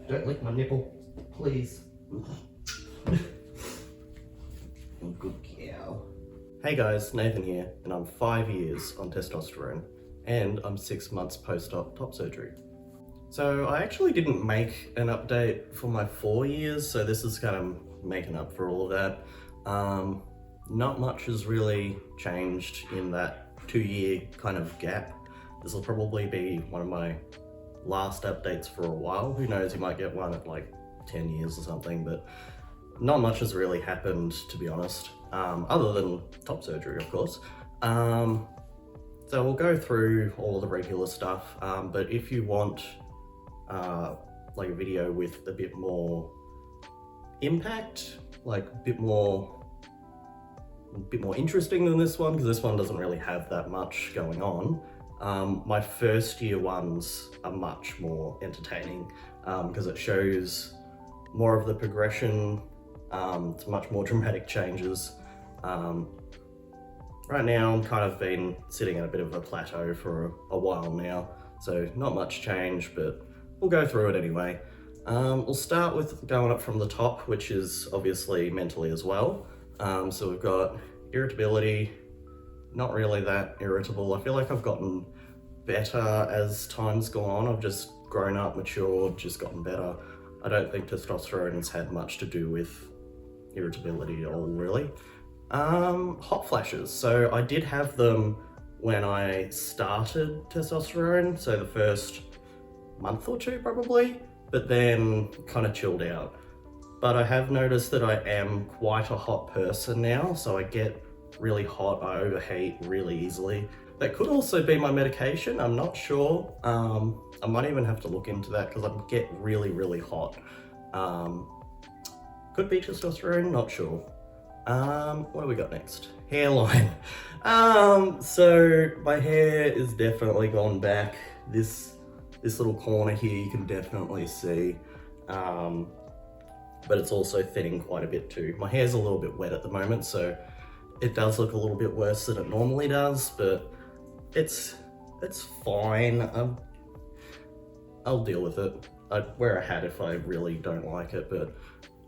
Don't lick my nipple, please. Good cow. Hey guys, Nathan here, and I'm 5 years on testosterone, and I'm 6 months post-op top surgery. So I actually didn't make an update for my 4 years, so this is kind of making up for all of that. Not much has really changed in that 2-year kind of gap. This will probably be one of my last updates for a while. Who knows, you might get one at like 10 years or something, but not much has really happened, to be honest, other than top surgery, of course. So we'll go through all of the regular stuff, but if you want like a video with a bit more impact, like a bit more interesting than this one, because this one doesn't really have that much going on, my first year ones are much more entertaining because it shows more of the progression. It's much more dramatic changes. Right now I'm kind of been sitting at a bit of a plateau for a while now, so not much change, but we'll go through it anyway. We'll start with going up from the top, which is obviously mentally as well. So we've got irritability, not really that irritable. I feel like I've gotten better as time's gone on. I've just grown up, matured, just gotten better. I don't think testosterone has had much to do with irritability at all, really. Hot flashes. So I did have them when I started testosterone, so the first month or two probably, but then kind of chilled out. But I have noticed that I am quite a hot person now, so I get really hot, I overheat really easily. That could also be my medication, I'm not sure. I might even have to look into that because I get really, really hot. Could be testosterone, not sure. What do we got next? Hairline. So my hair is definitely gone back. This little corner here you can definitely see. But it's also thinning quite a bit too. My hair's a little bit wet at the moment, so it does look a little bit worse than it normally does, but it's fine. I'll deal with it. I'd wear a hat if I really don't like it, but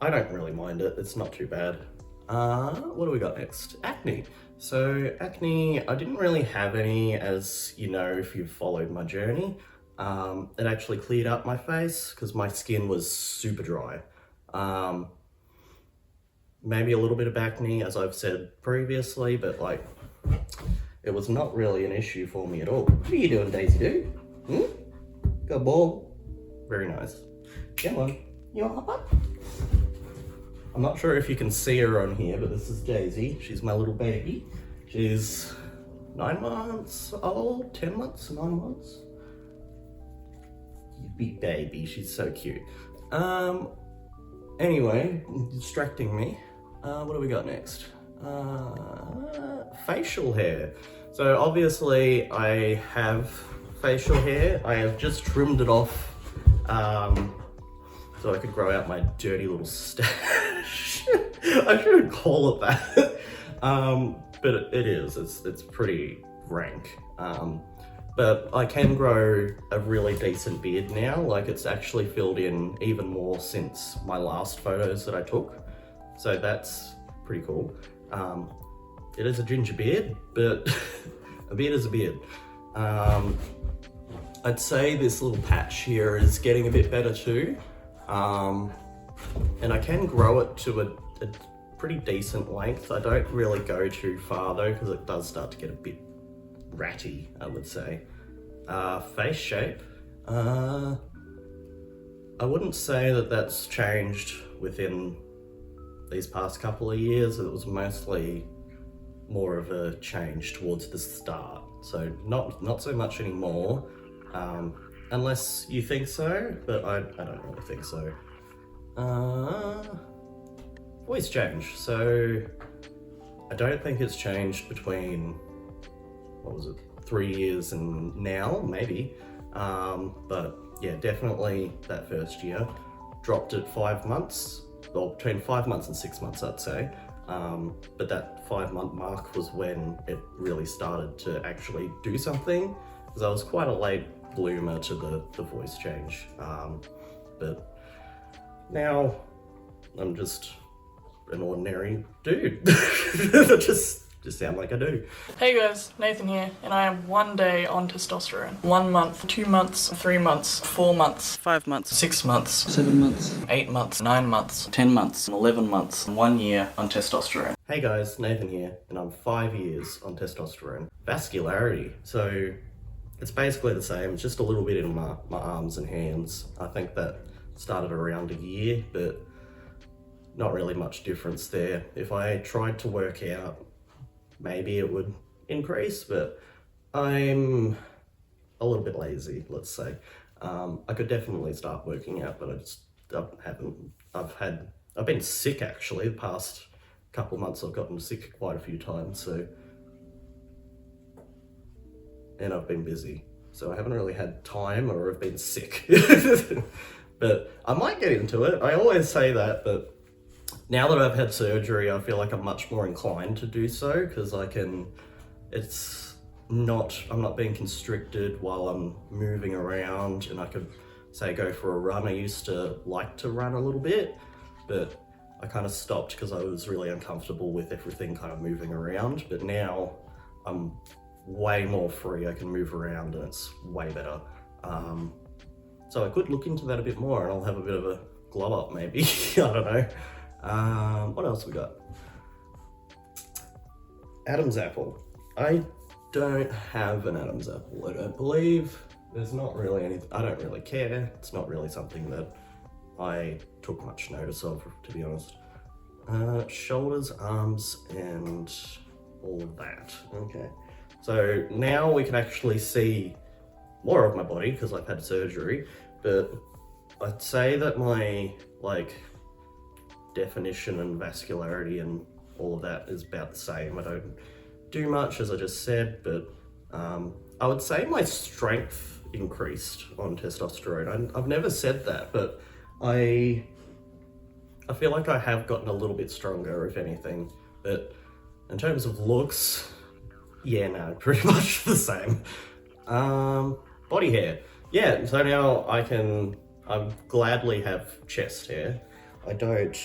I don't really mind it. It's not too bad. What do we got next? Acne. So acne, I didn't really have any, as you know, if you've followed my journey. It actually cleared up my face because my skin was super dry. Maybe a little bit of acne, as I've said previously, but like, it was not really an issue for me at all. What are you doing, Daisy Doo? Got a ball? Very nice. Come on, you want to hop up? I'm not sure if you can see her on here, but this is Daisy. She's my little baby. She's 9 months old, 10 months, 9 months. You big baby, she's so cute. Anyway, distracting me. What do we got next? Facial hair. So obviously I have facial hair. I have just trimmed it off so I could grow out my dirty little stash. I shouldn't call it that. But it is, it's pretty rank. But I can grow a really decent beard now. Like, it's actually filled in even more since my last photos that I took. So that's pretty cool. It is a ginger beard, but a beard is a beard. I'd say this little patch here is getting a bit better too. And I can grow it to a pretty decent length. I don't really go too far though, because it does start to get a bit ratty, I would say. Face shape. I wouldn't say that that's changed within these past couple of years. It was mostly more of a change towards the start. So not so much anymore, unless you think so, but I don't really think so. Voice change. So I don't think it's changed between, what was it, 3 years and now, maybe. But yeah, definitely that first year. Dropped at 5 months, or between 5 months and 6 months, I'd say. But that 5-month mark was when it really started to actually do something, because I was quite a late bloomer to the voice change. But now I'm just an ordinary dude. That just sound like I do. Hey guys, Nathan here, and I am 1 day on testosterone. 1 month, 2 months, 3 months, 4 months, 5 months, 6 months, 7 months, 8 months, 9 months, 10 months, 11 months, 1 year on testosterone. Hey guys, Nathan here, and I'm 5 years on testosterone. Vascularity, so it's basically the same, it's just a little bit in my arms and hands. I think that started around a year, but not really much difference there. If I tried to work out, maybe it would increase, but I'm a little bit lazy, let's say. I could definitely start working out, but I haven't. I've been sick actually, the past couple of months I've gotten sick quite a few times, and I've been busy. So I haven't really had time, or I've been sick. But I might get into it. I always say that, but now that I've had surgery, I feel like I'm much more inclined to do so, because I'm not being constricted while I'm moving around, and I could say go for a run. I used to like to run a little bit, but I kind of stopped because I was really uncomfortable with everything kind of moving around. But now I'm way more free, I can move around, and it's way better. So I could look into that a bit more, and I'll have a bit of a glow up maybe. I don't know. What else we got? Adam's apple. I don't have an Adam's apple, I don't believe. There's not really anything, I don't really care. It's not really something that I took much notice of, to be honest. Shoulders, arms, and all of that. Okay. So now we can actually see more of my body because I've had surgery, but I'd say that my definition and vascularity and all of that is about the same. I don't do much, as I just said, but I would say my strength increased on testosterone. I've never said that, but I feel like I have gotten a little bit stronger, if anything. But in terms of looks, yeah, no, pretty much the same. Body hair. Yeah, so now I gladly have chest hair. I don't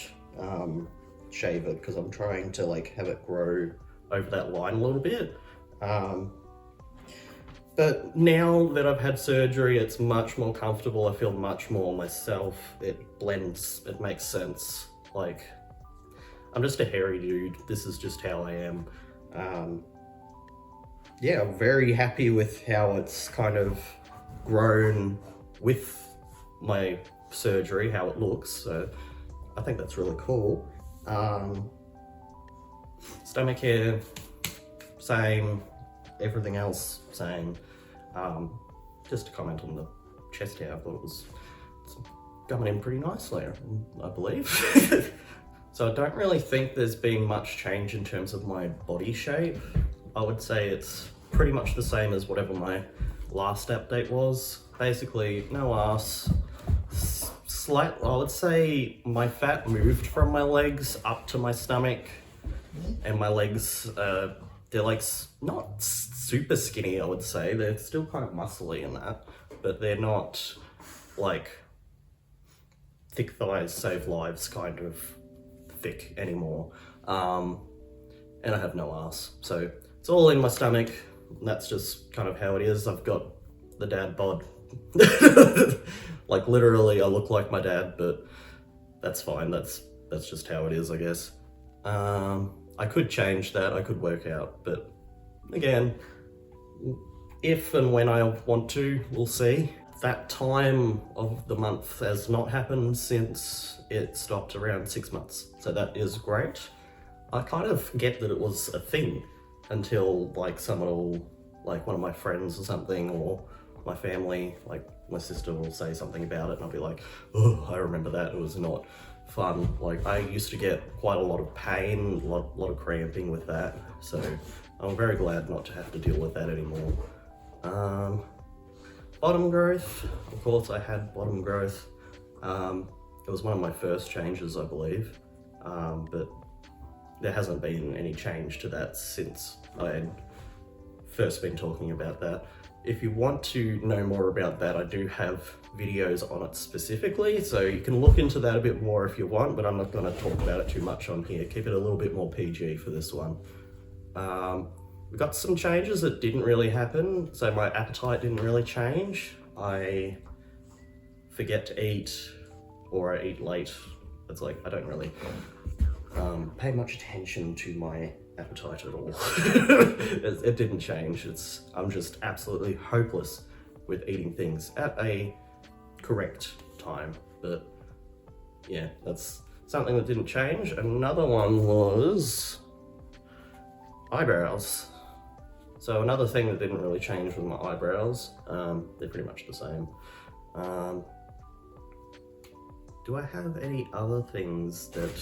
shave it because I'm trying to have it grow over that line a little bit. But now that I've had surgery, it's much more comfortable. I feel much more myself. It blends, it makes sense. I'm just a hairy dude. This is just how I am. Yeah, I'm very happy with how it's kind of grown with my surgery, how it looks. So I think that's really cool. Stomach hair, same. Everything else, same. Just to comment on the chest hair, I thought it's coming in pretty nicely, I believe. So I don't really think there's been much change in terms of my body shape. I would say it's pretty much the same as whatever my last update was. Basically, no ass. I would say my fat moved from my legs up to my stomach, and my legs, they're not super skinny, I would say. They're still kind of muscly and that, but they're not thick thighs save lives kind of thick anymore. And I have no ass, so it's all in my stomach. And that's just kind of how it is. I've got the dad bod. Literally I look like my dad, but that's fine. That's just how it is, I guess. I could change that, I could work out, but again, if and when I want to, we'll see. That time of the month has not happened since it stopped around 6 months, so that is great. I kind of get that it was a thing until someone will, one of my friends or something, or my family, my sister will say something about it, and I'll be like, oh, I remember that, it was not fun. I used to get quite a lot of pain, a lot of cramping with that, so I'm very glad not to have to deal with that anymore. Bottom growth, of course I had bottom growth. It was one of my first changes, I believe, but there hasn't been any change to that since I had first been talking about that. if you want to know more about that, I do have videos on it specifically, so you can look into that a bit more if you want, but I'm not going to talk about it too much on here. Keep it a little bit more PG for this one. We got some changes that didn't really happen, so my appetite didn't really change. I forget to eat, or I eat late. It's like, I don't really pay much attention to my appetite at all. It didn't change. I'm just absolutely hopeless with eating things at a correct time. But yeah, that's something that didn't change. Another one was eyebrows. So another thing that didn't really change with my eyebrows. They're pretty much the same. Do I have any other things that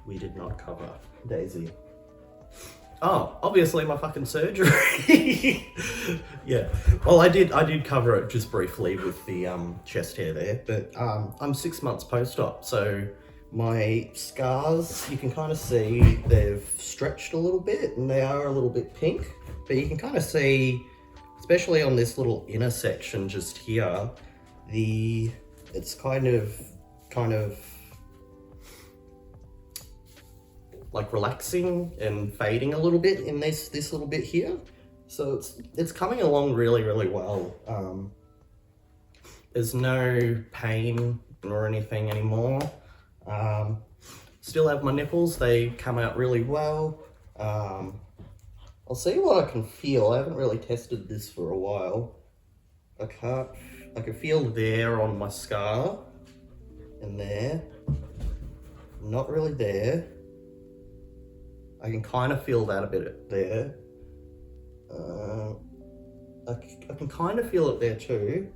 we did not cover, Daisy? Oh, obviously my fucking surgery. Yeah, well I did cover it just briefly with the chest hair there, but I'm 6 months post-op, so my scars, you can kind of see they've stretched a little bit and they are a little bit pink, but you can kind of see, especially on this little inner section just here, it's kind of like relaxing and fading a little bit in this little bit here. So it's coming along really, really well. There's no pain or anything anymore. Still have my nipples, they come out really well. I'll see what I can feel. I haven't really tested this for a while. I can feel there on my scar, and there. Not really there. I can kind of feel that a bit there. I can kind of feel it there too.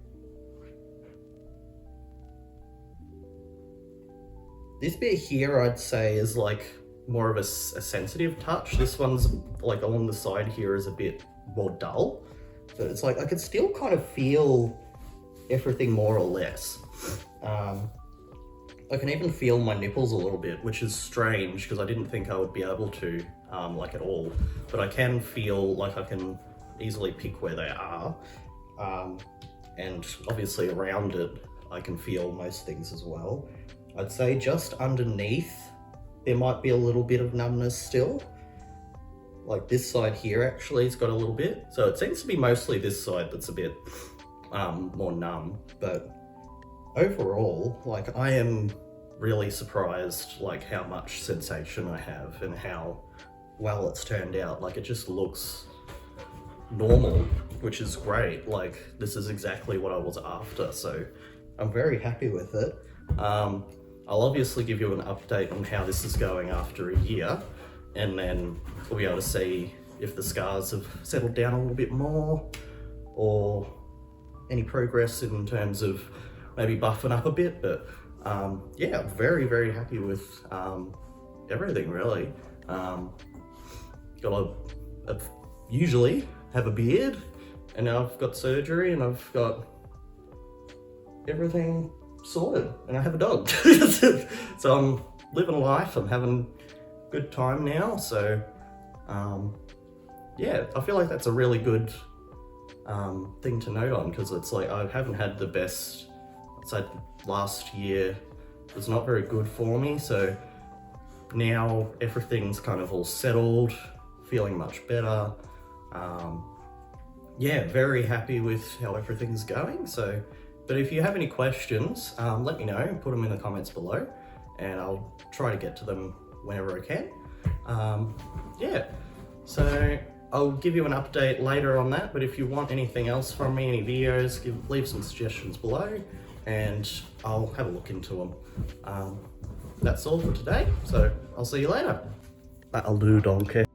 This bit here, I'd say, is like more of a sensitive touch. This one's like along the side here is a bit more dull, but it's like I can still kind of feel everything more or less. I can even feel my nipples a little bit, which is strange because I didn't think I would be able to, like at all. But I can feel like I can easily pick where they are. And obviously around it, I can feel most things as well. I'd say just underneath, there might be a little bit of numbness still. Like this side here actually has got a little bit. So it seems to be mostly this side that's a bit more numb, but overall, like I am really surprised like how much sensation I have and how well it's turned out. Like it just looks normal, which is great. Like this is exactly what I was after, so I'm very happy with it. I'll obviously give you an update on how this is going after a year, and then we'll be able to see if the scars have settled down a little bit more or any progress in terms of maybe buffing up a bit. But yeah, I'm very, very happy with everything really. Usually have a beard, and now I've got surgery and I've got everything sorted, and I have a dog. So I'm living life, I'm having a good time now. So yeah, I feel like that's a really good thing to note on, because it's like I haven't had the best, I'd say last year was not very good for me, so now everything's kind of all settled, feeling much better. Yeah, very happy with how everything's going. So, but if you have any questions, let me know, put them in the comments below, and I'll try to get to them whenever I can. Yeah, so I'll give you an update later on that, but if you want anything else from me, any videos, leave some suggestions below, and I'll have a look into them. That's all for today, so I'll see you later. That'll do, donkey.